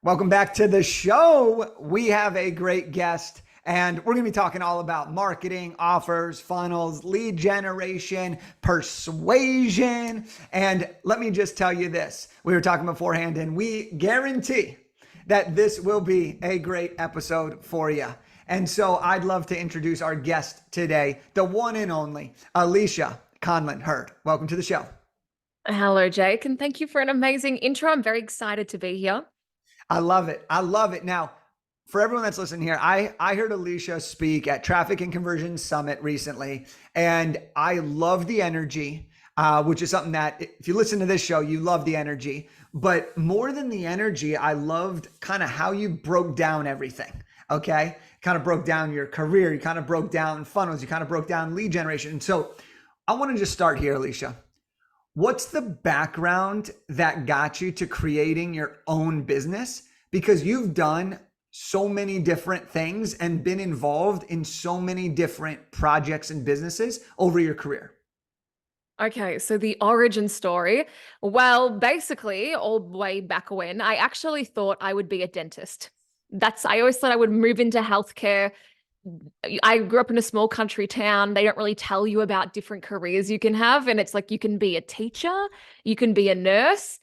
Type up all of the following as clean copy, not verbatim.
Welcome back to the show. We have a great guest, and we're going to be talking all about marketing, offers, funnels, lead generation, persuasion. And let me just tell you this. We were talking beforehand, and we guarantee that this will be a great episode for you. And so I'd love to introduce our guest today, the one and only Alisha Conlin-Hurd. Welcome to the show. Hello, Jake, and thank you for an amazing intro. I'm very excited to be here. I love it. I love it. Now, for everyone that's listening here, I heard Alisha speak at Traffic and Conversion Summit recently, and I love the energy, which is something that if you listen to this show, you love the energy. But more than the energy, I loved kind of how you broke down everything. Okay. Kind of broke down your career. You kind of broke down funnels. You kind of broke down lead generation. And so I want to just start here, Alisha. What's the background that got you to creating your own business? Because you've done so many different things and been involved in so many different projects and businesses over your career. Okay, so the origin story. Well, basically, all the way back when, I actually thought I would be a dentist. I always thought I would move into healthcare. I grew up in a small country town. They don't really tell you about different careers you can have. And it's like you can be a teacher, you can be a nurse,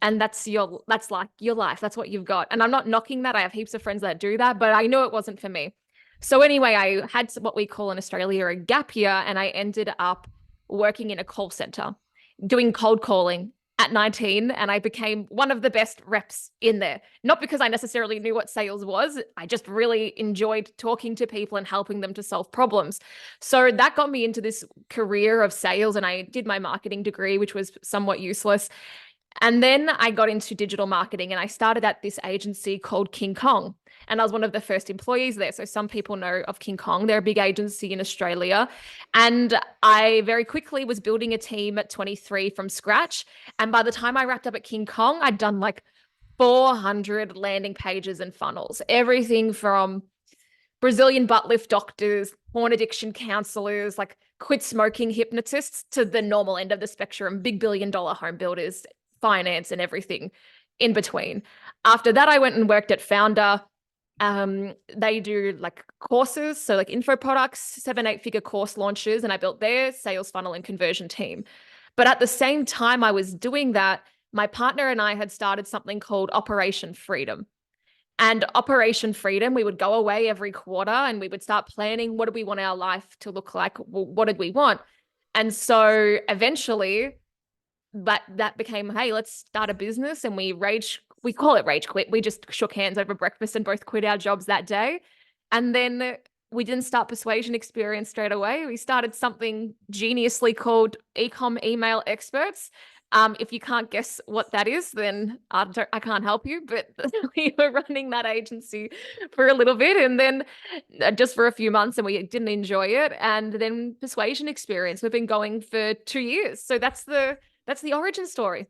and that's like your life. That's what you've got. And I'm not knocking that. I have heaps of friends that do that, but I know it wasn't for me. So anyway, I had what we call in Australia a gap year, and I ended up working in a call center, doing cold calling at 19, and I became one of the best reps in there. Not because I necessarily knew what sales was. I just really enjoyed talking to people and helping them to solve problems. So that got me into this career of sales, and I did my marketing degree, which was somewhat useless. And then I got into digital marketing, and I started at this agency called King Kong. And I was one of the first employees there. So some people know of King Kong. They're a big agency in Australia. And I very quickly was building a team at 23 from scratch. And by the time I wrapped up at King Kong, I'd done like 400 landing pages and funnels, everything from Brazilian butt lift doctors, porn addiction counselors, like quit smoking hypnotists, to the normal end of the spectrum, big $1 billion home builders, finance and everything in between. After that, I went and worked at Founder. They do like courses, so like info products, 7-8 figure course launches, and I built their sales funnel and conversion team. But at the same time I was doing that, my partner and I had started something called Operation Freedom. And Operation Freedom, we would go away every quarter and we would start planning, what do we want our life to look like? What did we want? And so eventually that became, hey, let's start a business. And we call it rage quit. We just shook hands over breakfast and both quit our jobs that day. And then we didn't start Persuasion Experience straight away. We started something geniusly called Ecom Email Experts. If you can't guess what that is, then I can't help you. But we were running that agency for a little bit, and then just for a few months, and we didn't enjoy it. And then Persuasion Experience, we've been going for 2 years. So that's the origin story.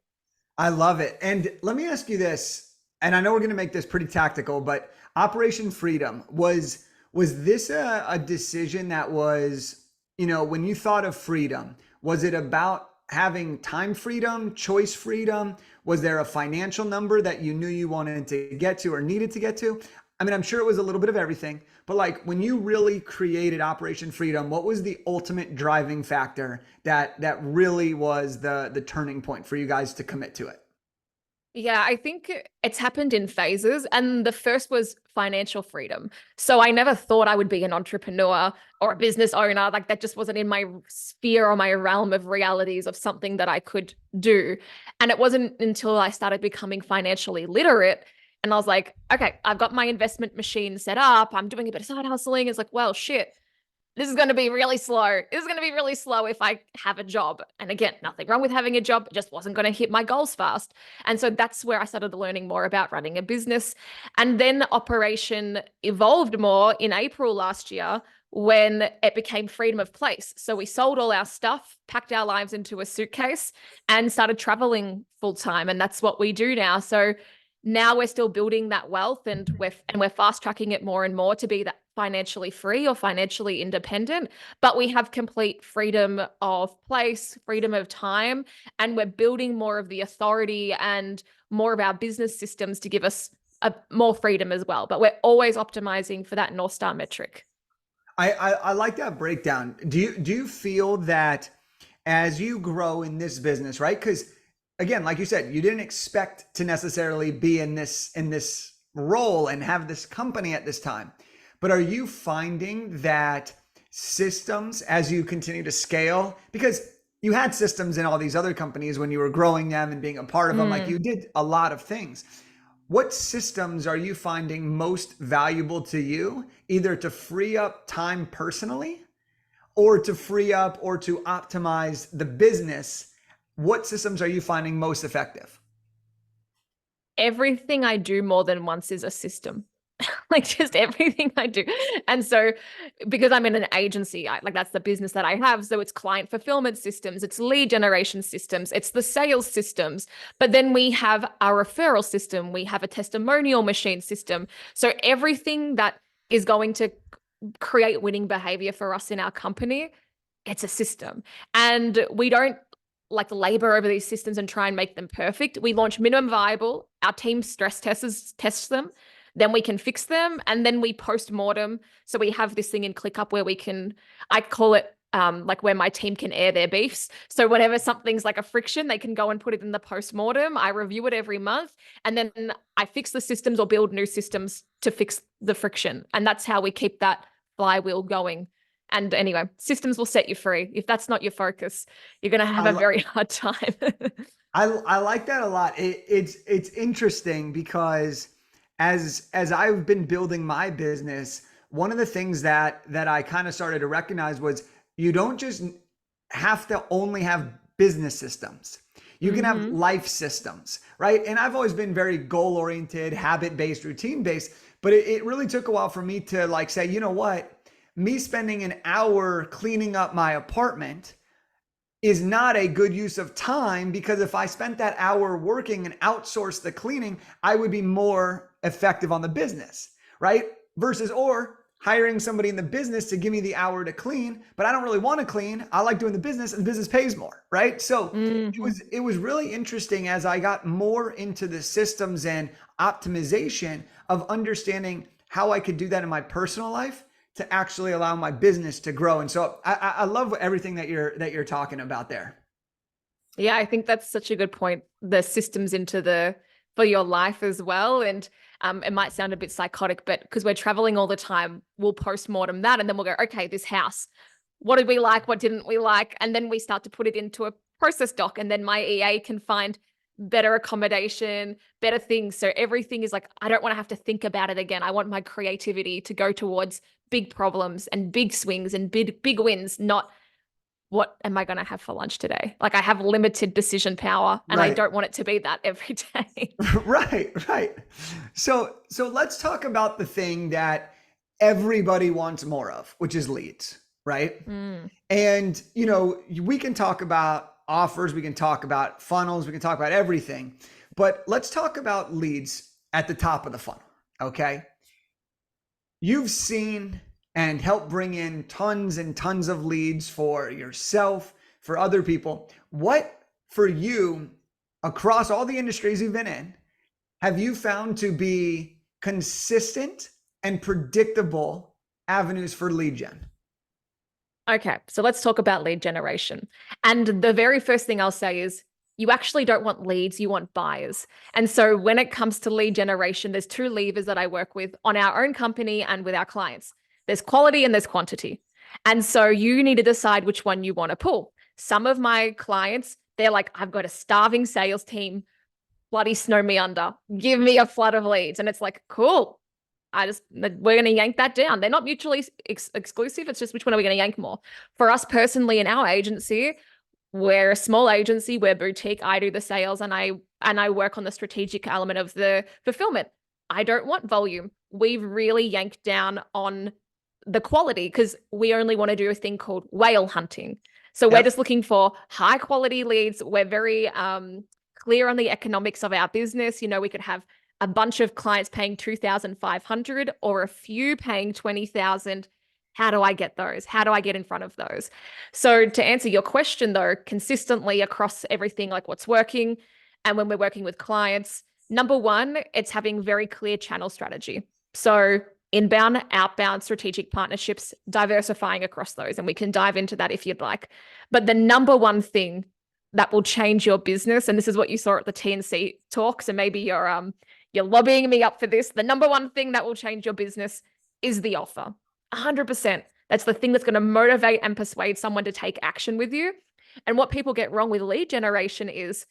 I love it. And let me ask you this, and I know we're going to make this pretty tactical, but Operation Freedom was this a decision that was, when you thought of freedom, was it about having time freedom, choice freedom? Was there a financial number that you knew you wanted to get to or needed to get to? I mean, I'm sure it was a little bit of everything, but like when you really created Operation Freedom, what was the ultimate driving factor that really was the turning point for you guys to commit to it? Yeah, I think it's happened in phases. And the first was financial freedom. So I never thought I would be an entrepreneur or a business owner. Like that just wasn't in my sphere or my realm of realities of something that I could do. And it wasn't until I started becoming financially literate and I was like, okay, I've got my investment machine set up. I'm doing a bit of side hustling. It's like, well, shit, this is going to be really slow. This is going to be really slow if I have a job. And again, nothing wrong with having a job. It just wasn't going to hit my goals fast. And so that's where I started learning more about running a business. And then Operation evolved more in April last year when it became freedom of place. So we sold all our stuff, packed our lives into a suitcase and started traveling full time. And that's what we do now. So now we're still building that wealth and we're fast tracking it more and more to be that financially free or financially independent, but we have complete freedom of place, freedom of time, and we're building more of the authority and more of our business systems to give us more freedom as well. But we're always optimizing for that North Star metric. I like that breakdown. Do you feel that as you grow in this business, right? Because again, like you said, you didn't expect to necessarily be in this role and have this company at this time. But are you finding that systems as you continue to scale, because you had systems in all these other companies when you were growing them and being a part of them, like Mm. you did a lot of things. What systems are you finding most valuable to you, either to free up time personally or to free up or to optimize the business? What systems are you finding most effective? Everything I do more than once is a system. Like just everything I do. And so because I'm in an agency, like that's the business that I have. So it's client fulfillment systems, it's lead generation systems, it's the sales systems. But then we have our referral system, we have a testimonial machine system. So everything that is going to create winning behavior for us in our company, it's a system. And we don't like labor over these systems and try and make them perfect. We launch minimum viable, our team tests them, then we can fix them, and then we post-mortem. So we have this thing in ClickUp where we can, I call it like where my team can air their beefs. So whenever something's like a friction, they can go and put it in the post-mortem. I review it every month, and then I fix the systems or build new systems to fix the friction. And that's how we keep that flywheel going. And anyway, systems will set you free. If that's not your focus, you're going to have I, a lo- very hard time. I like that a lot. It's interesting because as I've been building my business, one of the things that I kind of started to recognize was you don't just have to only have business systems. You can have Hmm. life systems, right? And I've always been very goal oriented, habit based, routine based, but it really took a while for me to like say, you know what? Me spending an hour cleaning up my apartment is not a good use of time, because if I spent that hour working and outsourced the cleaning, I would be more effective on the business, right? Versus or hiring somebody in the business to give me the hour to clean, but I don't really want to clean. I like doing the business and the business pays more, right? So Hmm. it was really interesting as I got more into the systems and optimization of understanding how I could do that in my personal life to actually allow my business to grow. And so I love everything that you're talking about there. Yeah, I think that's such a good point. The systems into the for your life as well. And it might sound a bit psychotic, but because we're traveling all the time, we'll post-mortem that and then we'll go, okay, this house, what did we like? What didn't we like? And then we start to put it into a process doc. And then my EA can find better accommodation, better things. So everything is like, I don't want to have to think about it again. I want my creativity to go towards big problems and big swings and big wins, not what am I going to have for lunch today? Like I have limited decision power and I Right. don't want it to be that every day. Right. So let's talk about the thing that everybody wants more of, which is leads, right? Mm. And we can talk about offers, we can talk about funnels, we can talk about everything. But let's talk about leads at the top of the funnel, okay? You've seen and helped bring in tons and tons of leads for yourself, for other people. What for you across all the industries you've been in have you found to be consistent and predictable avenues for lead gen? Okay, so let's talk about lead generation. And the very first thing I'll say is you actually don't want leads, you want buyers. And so when it comes to lead generation, there's two levers that I work with on our own company and with our clients. There's quality and there's quantity. And so you need to decide which one you want to pull. Some of my clients, they're like, I've got a starving sales team, bloody snow me under, give me a flood of leads. And it's like, cool. We're going to yank that down. They're not mutually exclusive. It's just which one are we going to yank more? For us personally in our agency, we're a small agency, we're boutique. I do the sales and I work on the strategic element of the fulfillment. I don't want volume. We've really yanked down on the quality because we only want to do a thing called whale hunting. So we're Yep. just looking for high quality leads. We're very clear on the economics of our business. We could have a bunch of clients paying 2,500 or a few paying 20,000. How do I get those? How do I get in front of those? So to answer your question though, consistently across everything, like what's working and when we're working with clients, Number one, it's having very clear channel strategy. So inbound, outbound, strategic partnerships, diversifying across those. And we can dive into that if you'd like. But the number one thing that will change your business, and this is what you saw at the TNC talk, so maybe you're lobbying me up for this. The number one thing that will change your business is the offer. 100%. That's the thing that's going to motivate and persuade someone to take action with you. And what people get wrong with lead generation is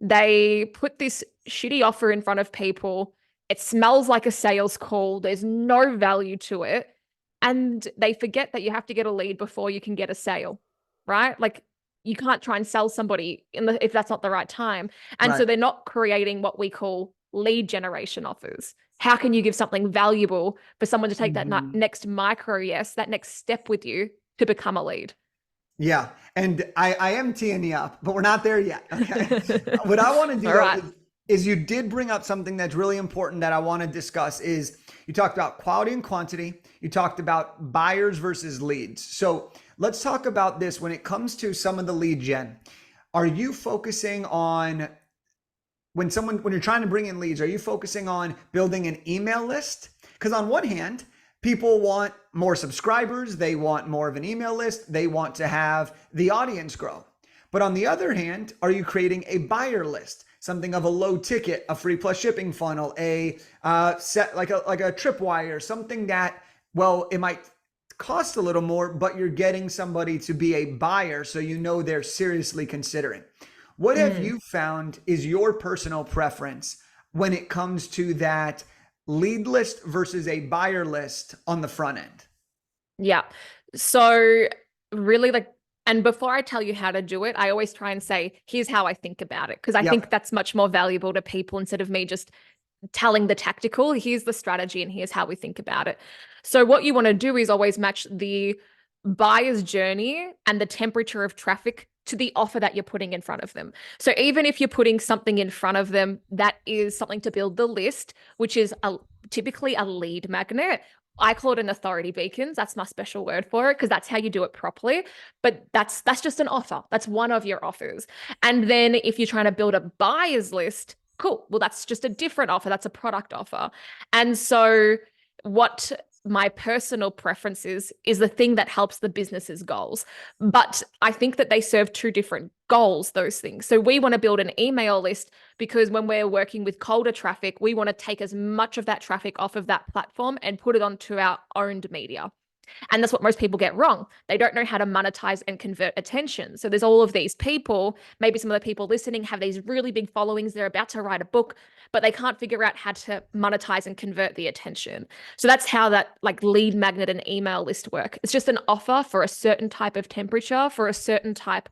they put this shitty offer in front of people. It smells like a sales call. There's no value to it. And they forget that you have to get a lead before you can get a sale, right? Like you can't try and sell somebody if that's not the right time. And so they're not creating what we call lead generation offers. How can you give something valuable for someone to take that next micro yes, that next step with you to become a lead? Yeah. And I am teeing you up, but we're not there yet. Okay. What I want to do right. is you did bring up something that's really important that I want to discuss is you talked about quality and quantity. You talked about buyers versus leads. So let's talk about this when it comes to some of the lead gen. Are you focusing on when you're trying to bring in leads, are you focusing on building an email list? Because on one hand, people want more subscribers. They want more of an email list. They want to have the audience grow. But on the other hand, are you creating a buyer list? Something of a low ticket, a free plus shipping funnel, a set like a tripwire, something that, well, it might cost a little more, but you're getting somebody to be a buyer, so you know they're seriously considering. What have you found is your personal preference when it comes to that lead list versus a buyer list on the front end? Yeah. So really and before I tell you how to do it, I always try and say, here's how I think about it. Because I think that's much more valuable to people instead of me just telling the tactical. Here's the strategy and here's how we think about it. So what you want to do is always match the buyer's journey and the temperature of traffic to the offer that you're putting in front of them. So even if you're putting something in front of them that is something to build the list, which is typically a lead magnet, I call it an authority beacons. That's my special word for it because that's how you do it properly. But that's just an offer. That's one of your offers. And then if you're trying to build a buyer's list, cool. Well, that's just a different offer. That's a product offer. And so what my personal preference is the thing that helps the business's goals. But I think that they serve two different goals, those things. So we want to build an email list because when we're working with colder traffic, we want to take as much of that traffic off of that platform and put it onto our owned media. And that's what most people get wrong. They don't know how to monetize and convert attention. So there's all of these people, maybe some of the people listening have these really big followings. They're about to write a book, but they can't figure out how to monetize and convert the attention. So that's how that like lead magnet and email list work. It's just an offer for a certain type of temperature, for a certain type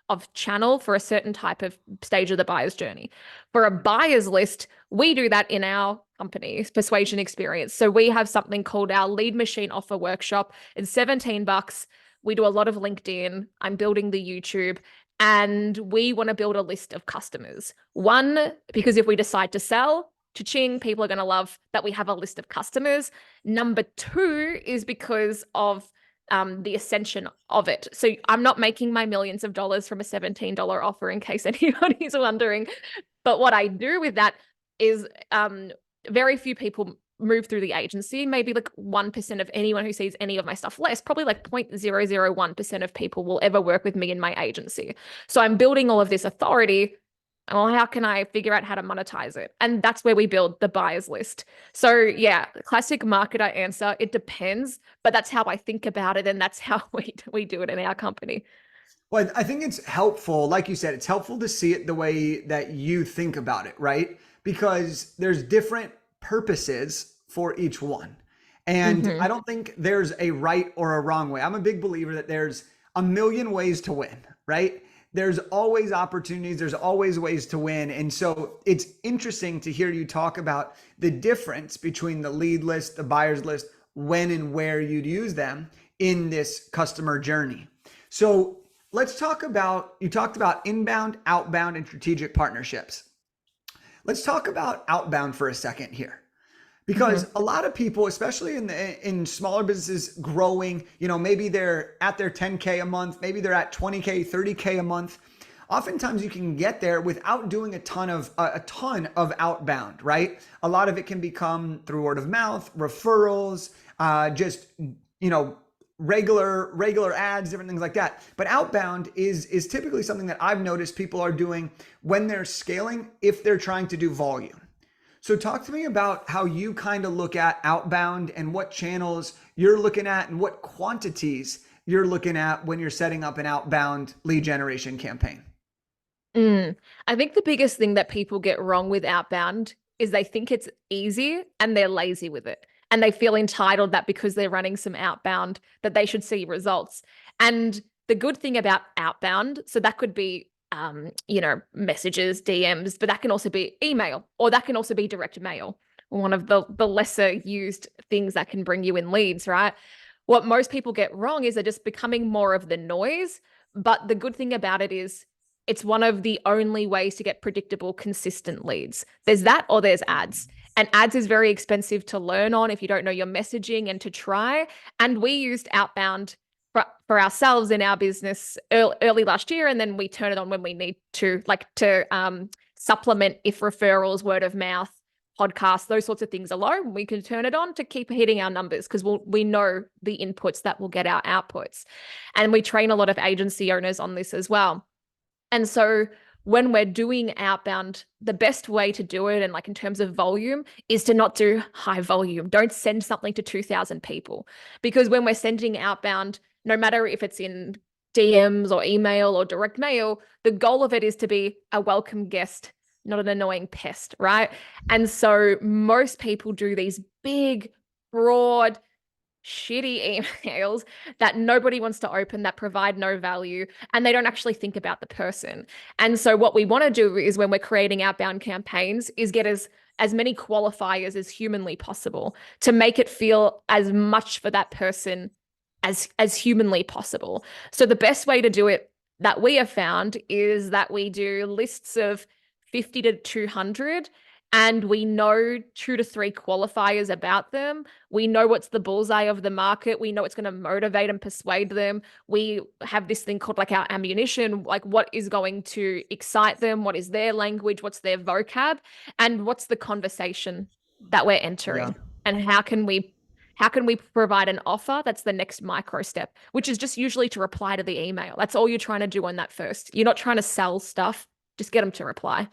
of channel, for a certain type of stage of the buyer's journey. For a buyer's list, we do that in our company, Persuasion Experience. So we have something called our lead machine offer workshop. It's $17. We do a lot of LinkedIn. I'm building the YouTube. And we want to build a list of customers. One, because if we decide to sell, cha-ching, people are going to love that we have a list of customers. Number two is because of the ascension of it. So I'm not making my millions of dollars from a $17 offer in case anybody's wondering. But what I do with that is very few people move through the agency. Maybe like 1% of anyone who sees any of my stuff less, probably like 0.001% of people will ever work with me in my agency. So I'm building all of this authority. Well, how can I figure out how to monetize it? And that's where we build the buyers list. So yeah, classic marketer answer, it depends, but that's how I think about it. And that's how we do it in our company. Well, I think it's helpful. Like you said, it's helpful to see it the way that you think about it, right? Because there's different purposes for each one. And I don't think there's a right or a wrong way. I'm a big believer that there's a million ways to win, right? There's always opportunities. There's always ways to win. And so it's interesting to hear you talk about the difference between the lead list, the buyer's list, when and where you'd use them in this customer journey. So let's talk about, you talked about inbound, outbound, and strategic partnerships. Let's talk about outbound for a second here. Because a lot of people, especially in smaller businesses growing, maybe they're at their 10K a month, maybe they're at 20K, 30K a month. oftentimes you can get there without doing a ton of outbound, right? A lot of it can become through word of mouth, referrals, just regular ads, different things like that. But outbound is typically something that I've noticed people are doing when they're scaling, if they're trying to do volume. So talk to me about how you kind of look at outbound and what channels you're looking at and what quantities you're looking at when you're setting up an outbound lead generation campaign. I think the biggest thing that people get wrong with outbound is they think it's easy and they're lazy with it. And they feel entitled that because they're running some outbound that they should see results. And the good thing about outbound, so that could be messages, DMs, but that can also be email, or that can also be direct mail, one of the lesser used things that can bring you in leads, right? What most people get wrong is they're just becoming more of the noise. But the good thing about it is it's one of the only ways to get predictable, consistent leads. There's that, or there's ads. And ads is very expensive to learn on if you don't know your messaging and to try. And we used outbound for ourselves in our business early last year. And then we turn it on when we need to, like to supplement if referrals, word of mouth, podcasts, those sorts of things are low. We can turn it on to keep hitting our numbers because we know the inputs that will get our outputs. And we train a lot of agency owners on this as well. And so when we're doing outbound, the best way to do it, and like in terms of volume, is to not do high volume. Don't send something to 2,000 people, because when we're sending outbound, no matter if it's in DMs or email or direct mail, the goal of it is to be a welcome guest, not an annoying pest, right? And so most people do these big, broad, shitty emails that nobody wants to open, that provide no value, and they don't actually think about the person. And so what we want to do is, when we're creating outbound campaigns, is get as many qualifiers as humanly possible to make it feel as much for that person as humanly possible. So the best way to do it that we have found is that we do lists of 50 to 200, and we know 2 to 3 qualifiers about them. We know what's the bullseye of the market. We know what's going to motivate and persuade them. We have this thing called like our ammunition, like what is going to excite them, what is their language, what's their vocab, and what's the conversation that we're entering. Yeah. And how can we provide an offer that's the next micro step, which is just usually to reply to the email. That's all you're trying to do on that first. You're not trying to sell stuff. Just get them to reply.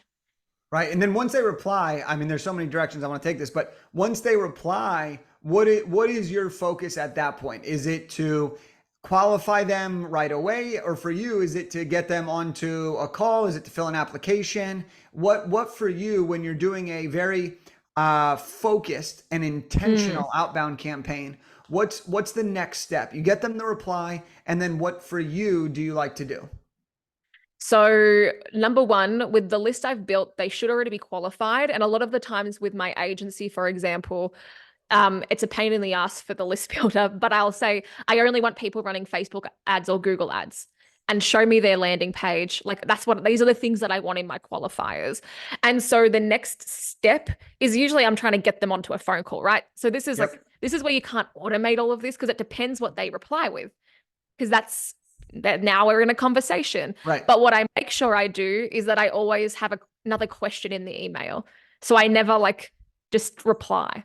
Right. And then once they reply, I mean, there's so many directions I want to take this, but once they reply, what is your focus at that point? Is it to qualify them right away? Or for you, is it to get them onto a call? Is it to fill an application? What for you, when you're doing a very focused and intentional outbound campaign, what's the next step? You get them to reply, and then what for you do you like to do? So number one, with the list I've built, they should already be qualified. And a lot of the times with my agency, for example, it's a pain in the ass for the list builder, but I'll say I only want people running Facebook ads or Google ads, and show me their landing page. Like these are the things that I want in my qualifiers. And so the next step is usually I'm trying to get them onto a phone call, right? So this is this is where you can't automate all of this, because it depends what they reply with, because that's that now we're in a conversation. Right. But what I make sure I do is that I always have another question in the email. So I never like just reply.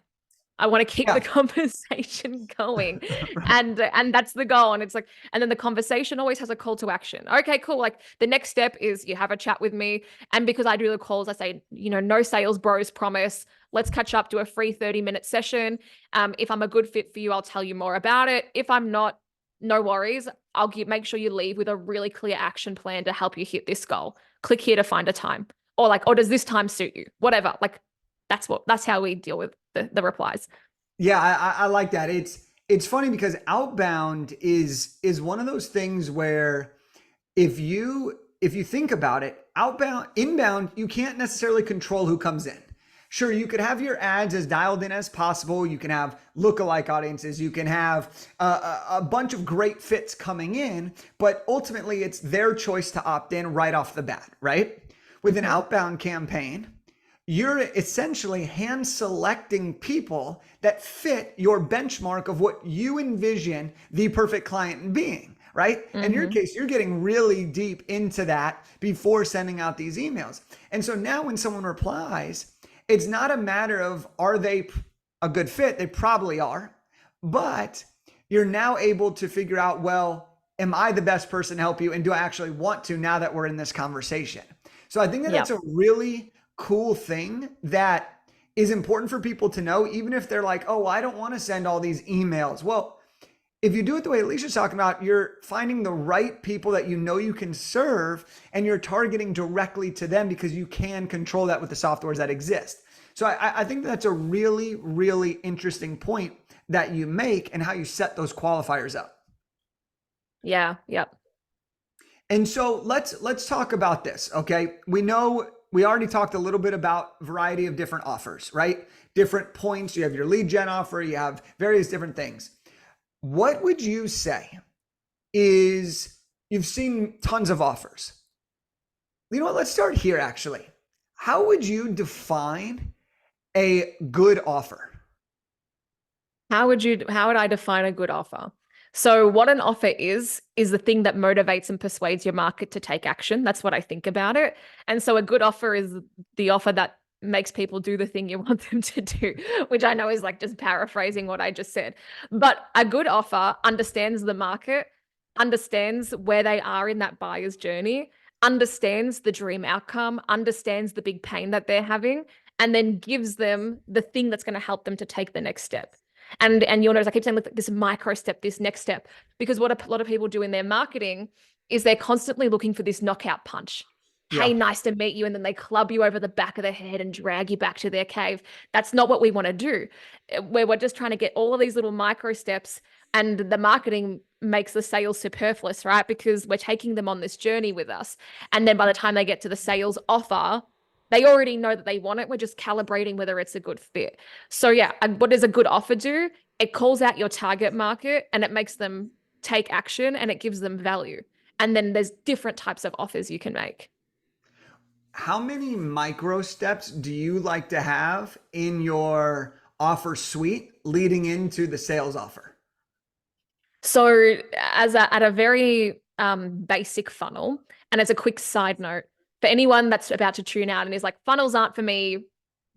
I want to keep the conversation going. Right. And that's the goal. And it's like, and then the conversation always has a call to action. Okay, cool. Like the next step is you have a chat with me. And because I do the calls, I say, no sales bros promise. Let's catch up, do a free 30-minute session. If I'm a good fit for you, I'll tell you more about it. If I'm not, no worries. I'll make sure you leave with a really clear action plan to help you hit this goal. Click here to find a time, or does this time suit you? Whatever. Like that's how we deal with the replies. Yeah, I like that. It's funny because outbound is one of those things where if you think about it, inbound, you can't necessarily control who comes in. Sure, you could have your ads as dialed in as possible. You can have lookalike audiences. You can have a bunch of great fits coming in, but ultimately it's their choice to opt in right off the bat, right? With an outbound campaign, you're essentially hand selecting people that fit your benchmark of what you envision the perfect client being, right? In your Mm-hmm. case, you're getting really deep into that before sending out these emails. And so now when someone replies, it's not a matter of are they a good fit? They probably are. But you're now able to figure out, well, am I the best person to help you? And do I actually want to now that we're in this conversation? So I think that that's Yep. a really cool thing that is important for people to know, even if they're like, oh, I don't want to send all these emails. Well, if you do it the way Alicia's talking about, you're finding the right people that you know you can serve and you're targeting directly to them because you can control that with the softwares that exist. So I think that's a really, really interesting point that you make and how you set those qualifiers up. Yeah. Yep. And so let's talk about this, okay? We know we already talked a little bit about variety of different offers, right? Different points. You have your lead gen offer, you have various different things. What would you say is you've seen tons of offers? You know what? Let's start here actually. How would you define a good offer? How would I define a good offer? So what an offer is the thing that motivates and persuades your market to take action. That's what I think about it. And so a good offer is the offer that makes people do the thing you want them to do, which I know is like just paraphrasing what I just said. But a good offer understands the market, understands where they are in that buyer's journey, understands the dream outcome, understands the big pain that they're having, and then gives them the thing that's going to help them to take the next step. And you'll notice I keep saying, look, this micro step, this next step, because what a lot of people do in their marketing is they're constantly looking for this knockout punch. Yeah. Hey, nice to meet you. And then they club you over the back of the head and drag you back to their cave. That's not what we want to do. Where we're just trying to get all of these little micro steps, and the marketing makes the sales superfluous, right? Because we're taking them on this journey with us. And then by the time they get to the sales offer, they already know that they want it. We're just calibrating whether it's a good fit. So yeah, what does a good offer do? It calls out your target market and it makes them take action and it gives them value. And then there's different types of offers you can make. How many micro steps do you like to have in your offer suite leading into the sales offer? So at a very basic funnel, and as a quick side note, for anyone that's about to tune out and is like, funnels aren't for me,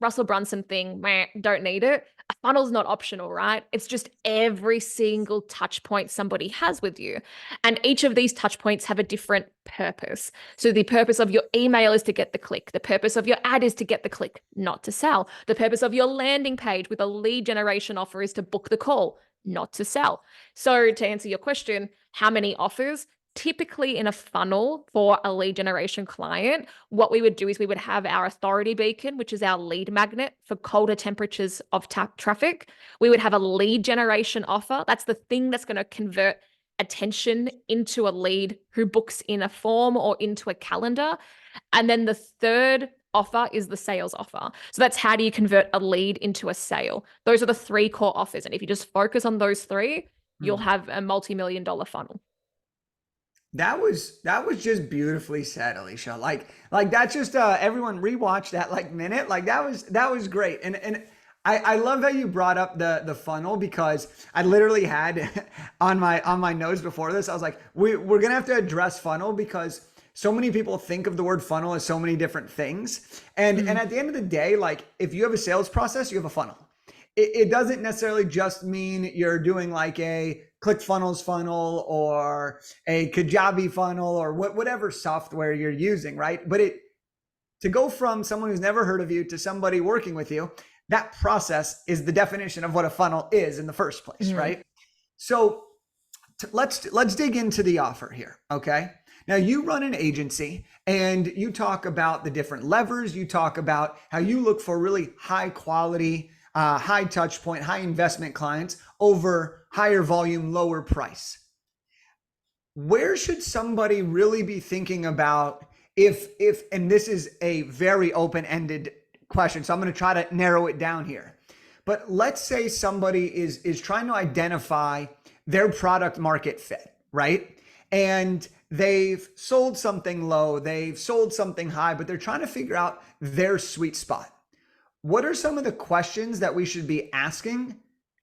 Russell Brunson thing, meh, don't need it. A funnel's not optional, right? It's just every single touch point somebody has with you. And each of these touch points have a different purpose. So the purpose of your email is to get the click. The purpose of your ad is to get the click, not to sell. The purpose of your landing page with a lead generation offer is to book the call, not to sell. So to answer your question, how many offers? Typically in a funnel for a lead generation client, what we would do is we would have our authority beacon, which is our lead magnet for colder temperatures of traffic. We would have a lead generation offer. That's the thing that's going to convert attention into a lead who books in a form or into a calendar. And then the third offer is the sales offer. So that's how do you convert a lead into a sale? Those are the three core offers. And if you just focus on those three, you'll Hmm. have a multi-million-dollar funnel. That was just beautifully said, Alicia. Like that's just everyone rewatch that like minute. Like that was great. And I love how you brought up the funnel because I literally had on my notes before this. I was like, we're gonna have to address funnel because so many people think of the word funnel as so many different things. And at the end of the day, like if you have a sales process, you have a funnel. It doesn't necessarily just mean you're doing like a ClickFunnels funnel or a Kajabi funnel or whatever software you're using, right? But to go from someone who's never heard of you to somebody working with you, that process is the definition of what a funnel is in the first place, Mm-hmm. right? So let's dig into the offer here, okay? Now you run an agency and you talk about the different levers. You talk about how you look for really high quality, high touch point, high investment clients over higher volume, lower price. Where should somebody really be thinking about if and this is a very open-ended question, so I'm going to try to narrow it down here. But let's say somebody is trying to identify their product market fit, right? And they've sold something low, they've sold something high, but they're trying to figure out their sweet spot. What are some of the questions that we should be asking?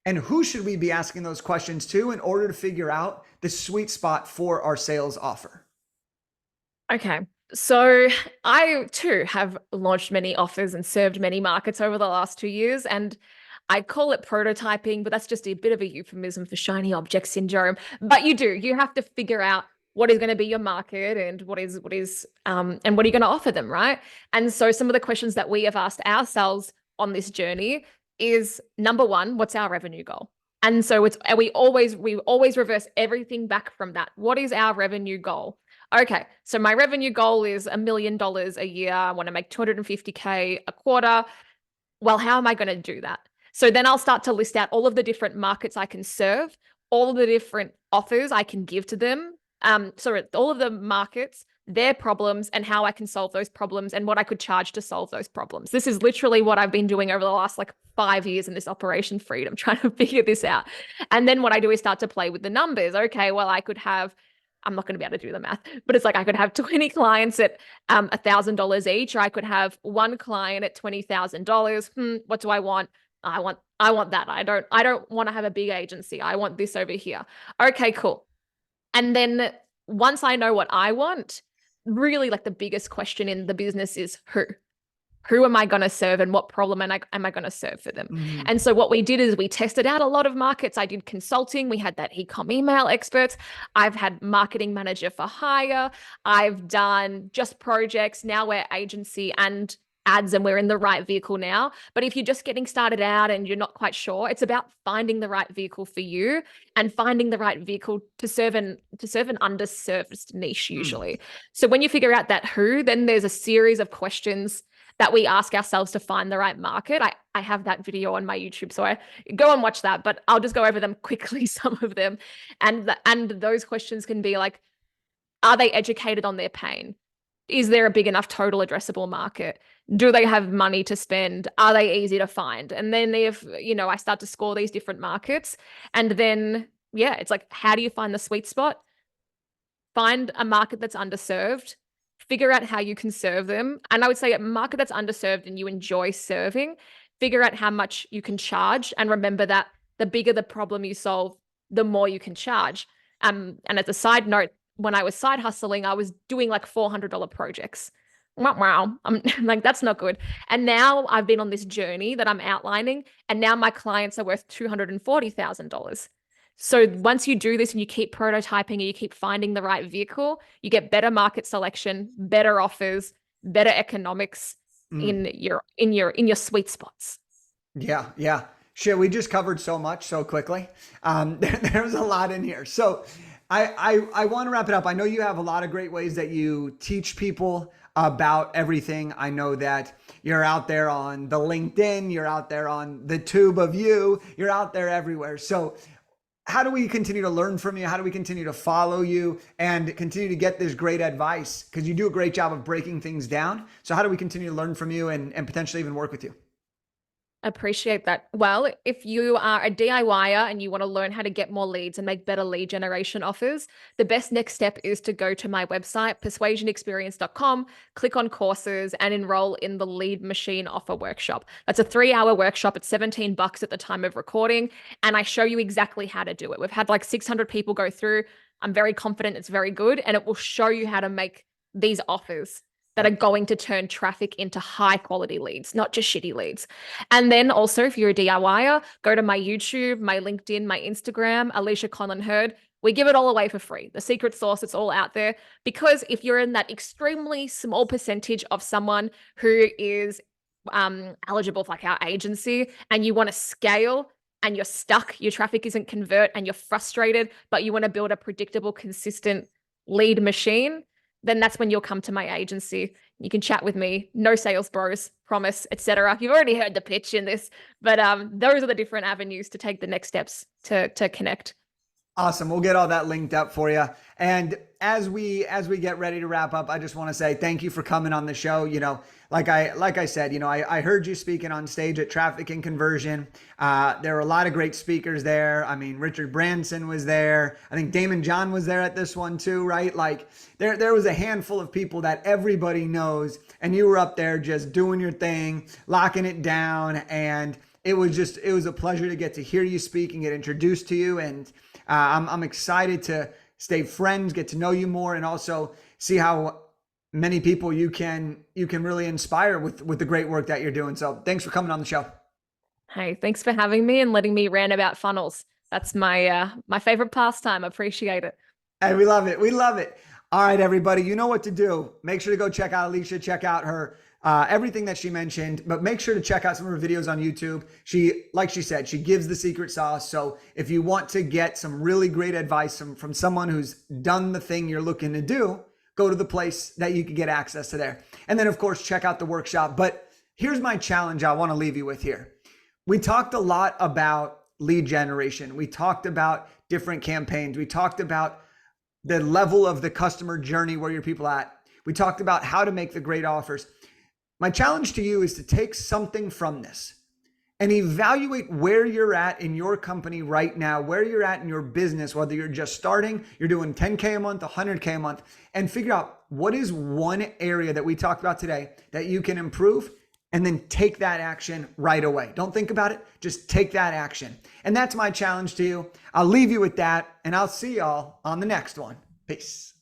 And who should we be asking those questions to in order to figure out the sweet spot for our sales offer? Okay. So I too have launched many offers and served many markets over the last 2 years. And I call it prototyping, but that's just a bit of a euphemism for shiny object syndrome. But you have to figure out what is going to be your market and and what are you going to offer them, right? And so some of the questions that we have asked ourselves on this journey is number one, what's our revenue goal? And so we always reverse everything back from that. What is our revenue goal? Okay, so my revenue goal is $1 million a year. I want to make 250K a quarter. Well, how am I going to do that? So then I'll start to list out all of the different markets I can serve, all of the different offers I can give to them. So all of the markets, their problems, and how I can solve those problems and what I could charge to solve those problems. This is literally what I've been doing over the last 5 years in this Operation Freedom, trying to figure this out. And then what I do is start to play with the numbers. Okay, well, I'm not going to be able to do the math, but it's like I could have 20 clients at $1,000 each, or I could have one client at $20,000. What do I want? I want that. I don't want to have a big agency. I want this over here. Okay, cool. And then once I know what I want, really the biggest question in the business is who? Who am I going to serve and what problem am I going to serve for them? Mm-hmm. And so what we did is we tested out a lot of markets. I did consulting. We had that e-com email experts. I've had marketing manager for hire. I've done just projects. Now we're agency and ads, and we're in the right vehicle now. But if you're just getting started out and you're not quite sure, it's about finding the right vehicle for you and finding the right vehicle to serve an underserved niche usually. So when you figure out that who, then there's a series of questions that we ask ourselves to find the right market. I have that video on my YouTube, so I go and watch that, but I'll just go over them quickly, some of them. And those questions can be like, are they educated on their pain? Is there a big enough total addressable market? Do they have money to spend? Are they easy to find? And then if, I start to score these different markets, and then, it's like, how do you find the sweet spot? Find a market that's underserved, figure out how you can serve them. And I would say a market that's underserved and you enjoy serving, figure out how much you can charge. And remember that the bigger the problem you solve, the more you can charge. And as a side note, when I was side hustling, I was doing $400 projects. Wow. I'm like, that's not good. And now I've been on this journey that I'm outlining, and now my clients are worth $240,000. So once you do this and you keep prototyping and you keep finding the right vehicle, you get better market selection, better offers, better economics in your sweet spots. Yeah, yeah. Shit, we just covered so much so quickly. There's a lot in here. So I want to wrap it up. I know you have a lot of great ways that you teach people about everything. I know that you're out there on the LinkedIn, you're out there on the tube of you, you're out there everywhere. So how do we continue to learn from you? How do we continue to follow you and continue to get this great advice? Because you do a great job of breaking things down. So how do we continue to learn from you and potentially even work with you? Appreciate that. Well, if you are a DIYer and you want to learn how to get more leads and make better lead generation offers, the best next step is to go to my website, persuasionexperience.com, click on courses, and enroll in the Lead Machine Offer Workshop. That's a 3-hour workshop. It's $17 at the time of recording, and I show you exactly how to do it. We've had 600 people go through. I'm very confident it's very good, and it will show you how to make these offers that are going to turn traffic into high quality leads, not just shitty leads. And then also, if you're a DIYer, go to my YouTube, my LinkedIn, my Instagram, Alisha Conlin-Hurd. We give it all away for free. The secret sauce, it's all out there. Because if you're in that extremely small percentage of someone who is eligible for our agency and you want to scale and you're stuck, your traffic isn't convert and you're frustrated, but you want to build a predictable, consistent lead machine, then that's when you'll come to my agency. You can chat with me. No sales bros, promise, etc. You've already heard the pitch in this, but those are the different avenues to take the next steps to connect. Awesome. We'll get all that linked up for you. And as we get ready to wrap up, I just want to say thank you for coming on the show. Like I said, I heard you speaking on stage at Traffic and Conversion. There were a lot of great speakers there. I mean, Richard Branson was there. I think Damon John was there at this one too, right? There was a handful of people that everybody knows, and you were up there just doing your thing, locking it down, and it was a pleasure to get to hear you speak and get introduced to you. And I'm excited to stay friends, get to know you more, and also see how many people you can really inspire with the great work that you're doing. So thanks for coming on the show. Hey, thanks for having me and letting me rant about funnels. That's my favorite pastime. Appreciate it. And we love it. We love it. All right, everybody, you know what to do. Make sure to go check out Alisha, check out her everything that she mentioned, but make sure to check out some of her videos on YouTube. Like she said, she gives the secret sauce. So if you want to get some really great advice from someone who's done the thing you're looking to do, go to the place that you can get access to there. And then, of course, check out the workshop. But here's my challenge I want to leave you with here. We talked a lot about lead generation. We talked about different campaigns. We talked about the level of the customer journey where your people at. We talked about how to make the great offers. My challenge to you is to take something from this and evaluate where you're at in your company right now, where you're at in your business, whether you're just starting, you're doing 10K a month, 100K a month, and figure out what is one area that we talked about today that you can improve, and then take that action right away. Don't think about it, just take that action. And that's my challenge to you. I'll leave you with that, and I'll see y'all on the next one. Peace.